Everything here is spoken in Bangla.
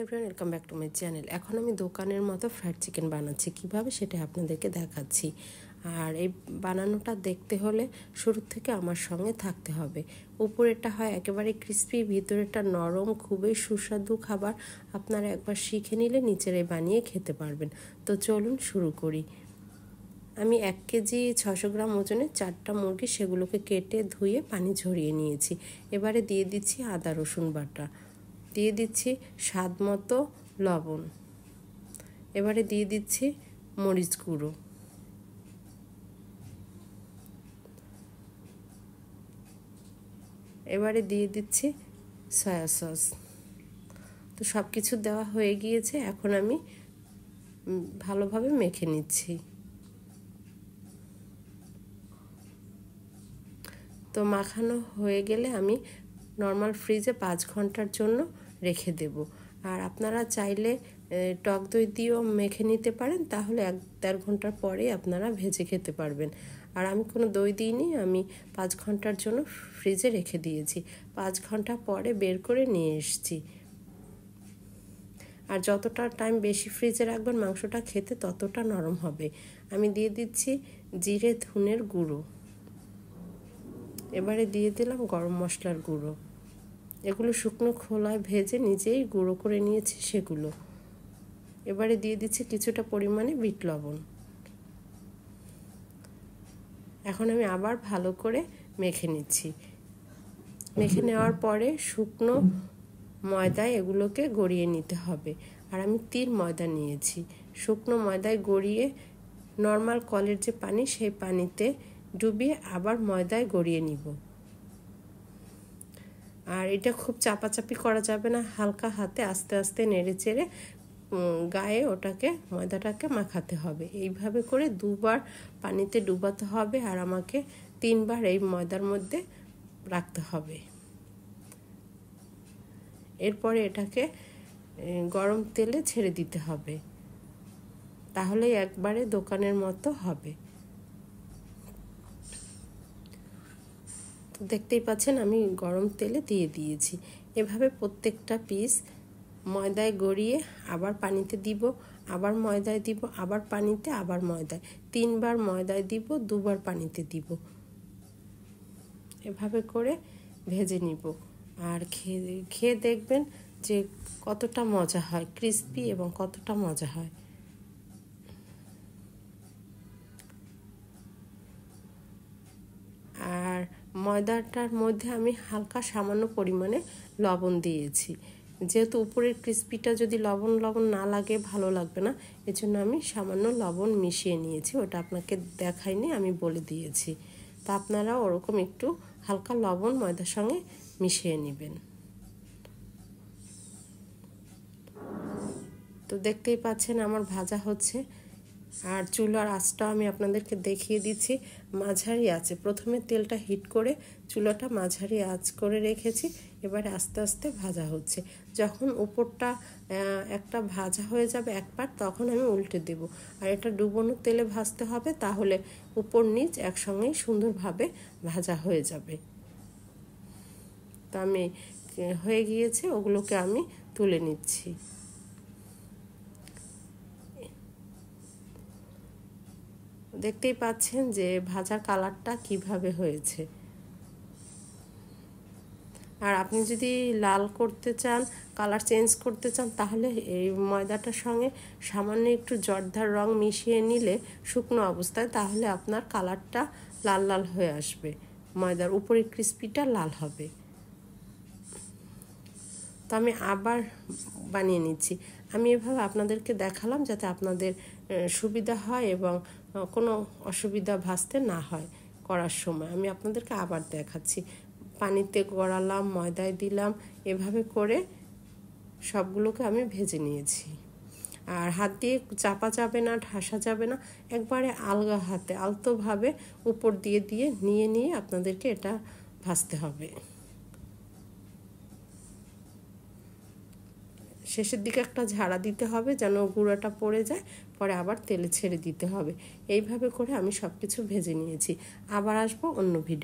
Everyone, welcome back to my channel. এখন আমি দোকানের মতো ফ্রাইড চিকেন বানাচ্ছি, কিভাবে সেটা আপনাদেরকে দেখাচ্ছি। আর এই বানানোটা দেখতে হলে শুরু থেকে আমার সঙ্গে থাকতে হবে। উপরেরটা হয় একেবারে ক্রিস্পি, ভিতরেরটা নরম, খুবই সুস্বাদু খাবার। আপনারা একবার শিখে নিলে নিচেরে বানিয়ে খেতে পারবেন। তো চলুন শুরু করি। আমি 1 কেজি 600 গ্রাম ওজনের 4টা মুরগি, সেগুলোকে কেটে ধুয়ে পানি ঝরিয়ে নিয়েছি। এবারে দিয়ে দিচ্ছি আদা রসুন বাটা, দিয়ে দিচ্ছি স্বাদ মতো লবণ, এবারে দিয়ে দিচ্ছি মরিচ গুঁড়ো, এবারে দিয়ে দিচ্ছি সয়া সস। তো সব কিছু দেওয়া হয়ে গিয়েছে, এখন আমি ভালোভাবে মেখে নিচ্ছি। তো মাখানো হয়ে গেলে আমি নর্মাল ফ্রিজে 5 ঘন্টার জন্য রেখে দেব। আর আপনারা চাইলে টক দই দিয়েও মেখে নিতে পারেন, তাহলে 1-1.5 ঘন্টার পরে আপনারা ভেজে খেতে পারবেন। আর আমি কোনো দই দিইনি, আমি 5 ঘন্টার জন্য ফ্রিজে রেখে দিয়েছি। 5 ঘন্টা পরে বের করে নিয়ে এসেছি। আর যতটা টাইম বেশি ফ্রিজে রাখবেন মাংসটা খেতে ততটা নরম হবে। আমি দিয়ে দিচ্ছি জিরে ধনের গুঁড়ো, এবারে দিয়ে দিলাম গরম মশলার গুঁড়ো। এগুলো শুকনো খোলায় ভেজে নিজেই গুঁড়ো করে নিয়েছি সেগুলো। এবারে দিয়ে দিচ্ছি কিছুটা পরিমাণে বিট লবণ। এখন আমি আবার ভালো করে মেখে নিচ্ছি। মেখে নেওয়ার পরে শুকনো ময়দায় এগুলোকে গড়িয়ে নিতে হবে। আর আমি 3 ময়দা নিয়েছি। শুকনো ময়দায় গড়িয়ে নর্মাল কলের যে পানি, সেই পানিতে ডুবিয়ে আবার ময়দায় গড়িয়ে নিব। আর এটা খুব চাপাচাপি করা যাবে না, হালকা হাতে আস্তে আস্তে নেড়ে চেড়ে গায়ে ওটাকে ময়দাটাকে মাখাতে হবে। এইভাবে করে 2 বার পানিতে ডুবাতে হবে, আর আমাকে 3 বার এই ময়দার মধ্যে রাখতে হবে। এরপরে এটাকে গরম তেলে ছেড়ে দিতে হবে, তাহলে একবারে দোকানের মতো হবে। তো দেখতেই পাচ্ছেন আমি গরম তেলে দিয়ে দিয়েছি। এভাবে প্রত্যেকটা পিস ময়দায় গড়িয়ে আবার পানিতে দিব, আবার ময়দায় দিব, আবার পানিতে, আবার ময়দায়, 3 বার ময়দায় দিব, 2 বার পানিতে দিব। এভাবে করে ভেজে নিব। আর খেয়ে দেখবেন যে কতটা মজা হয়, ক্রিস্পি এবং কতটা মজা হয়। আর ময়দাটার মধ্যে আমি হালকা সামান্য পরিমাণে লবণ দিয়েছি, যেহেতু উপরের ক্রিস্পিটা যদি লবণ না লাগে ভালো লাগবে না, এজন্য আমি সামান্য লবণ মিশিয়ে নিয়েছি। ওটা আপনাকে দেখাইনি, আমি বলে দিয়েছি। তা আপনারা ওরকম একটু হালকা লবণ ময়দার সঙ্গে মিশিয়ে নেবেন। তো দেখতেই পাচ্ছেন আমার ভাজা হচ্ছে। আর চুলার আঁচটা আমি আপনাদেরকে দেখিয়ে দিচ্ছি, মাঝারি আঁচে। প্রথমে তেলটা হিট করে চুলাটা মাঝারি আঁচ করে রেখেছি, এবারে আস্তে আস্তে ভাজা হচ্ছে। যখন উপরটা একটা ভাজা হয়ে যাবে এক পাট, তখন আমি উল্টে দেব। আর এটা ডুবোনো তেলে ভাজতে হবে, তাহলে উপর নিচ একসঙ্গেই সুন্দরভাবে ভাজা হয়ে যাবে। তো আমি হয়ে গিয়েছে, ওগুলোকে আমি তুলে নিচ্ছি। দেখতেই পাচ্ছেন যে ভাজার কালারটা কিভাবে হয়েছে। আর আপনি যদি লাল করতে চান, কালার চেঞ্জ করতে চান, তাহলে এই ময়দাটার সঙ্গে সামান্য একটু জর্দার রং মিশিয়ে নিলে শুকনো অবস্থায়, তাহলে আপনার কালারটা লাল লাল হয়ে আসবে, ময়দার উপরের ক্রিস্পিটা লাল হবে। তো আমি আবার বানিয়ে নিচ্ছি। আমি এভাবে আপনাদেরকে দেখালাম যাতে আপনাদের সুবিধা হয় এবং কোনো অসুবিধা ভাজতে না হয় করার সময়। আমি আপনাদেরকে আবার দেখাচ্ছি। পানিতে গড়ালাম, ময়দায় দিলাম, এভাবে করে সবগুলোকে আমি ভেজে নিয়েছি। আর হাত দিয়ে চাপা যাবে না, ঠাসা যাবে না, একবারে আলগা হাতে আলতোভাবে উপর দিয়ে দিয়ে নিয়ে আপনাদেরকে এটা ভাজতে হবে। শেষের দিকে একটা ঝাড়া দিতে হবে যেন গুঁড়াটা পড়ে যায়, পরে আবার তেলে ছেড়ে দিতে হবে। এইভাবে করে আমি সব কিছু ভেজে নিয়েছি। আবার আসবো অন্য ভিডিও।